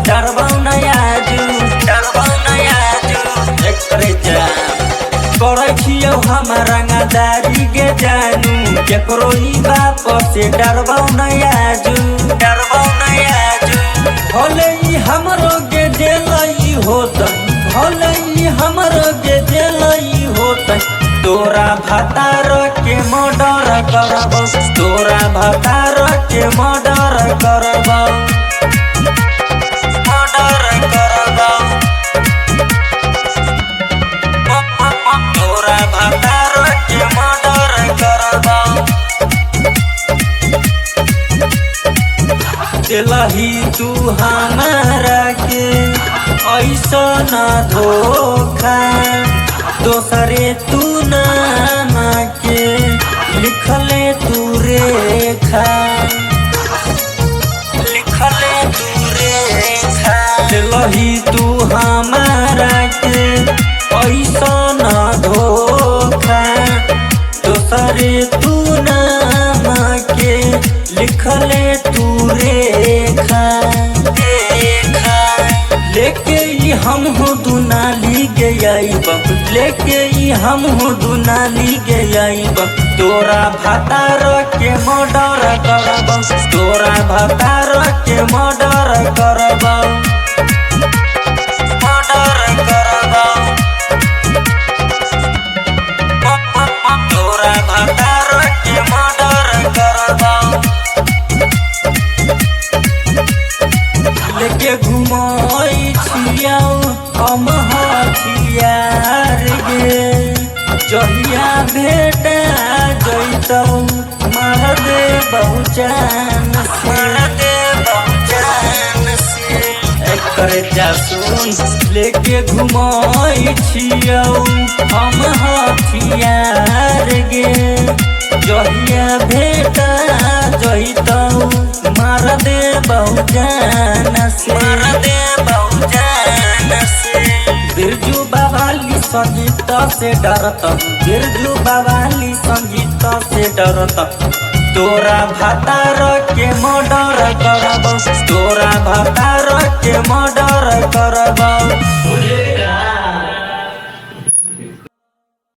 डरबौ नयाजू एकरे जान करे छियौ हम रंगदारी के जानू केकरो ई बाप से डरबौ नयाजू भले ई हमरो के जेलई होत भले ई हमरो के जेलई होत तोरा भतार के मर्डर करबौ तोरा भतार के मर्डर करबौ तोरा भतार के मर्डर करबौ दिलही तू हमारा के ऐसा न धोखा दोसरे तू नाम के लिखले तू रेखा दिलही तू हमारा के ऐसा न धोखा दोसरे तू नाम के लिखले तू रेखा लेके ई हम हो दुनाली के आईब लेके ई हम हो दुनाली के आईब तोरा भतार के मर्डर करबौ तोरा भतार के मर्डर करबौ तोरा भतार के मर्डर करबौ लेके घुमई छियौ हम हथियार गे जहिया भेटा जैतौ मार देबौ जान से एकरे जा सुन लेके घुमई छियौ हम हथियार गे जहिया भेटा जैतौ मार देबौ जान से बिरजू बवाली संगीत से डरत बिरजू बवाली संगीत से डरत तोरा भतार के मर्डर करबौ तोरा भतार के मर्डर करबौ।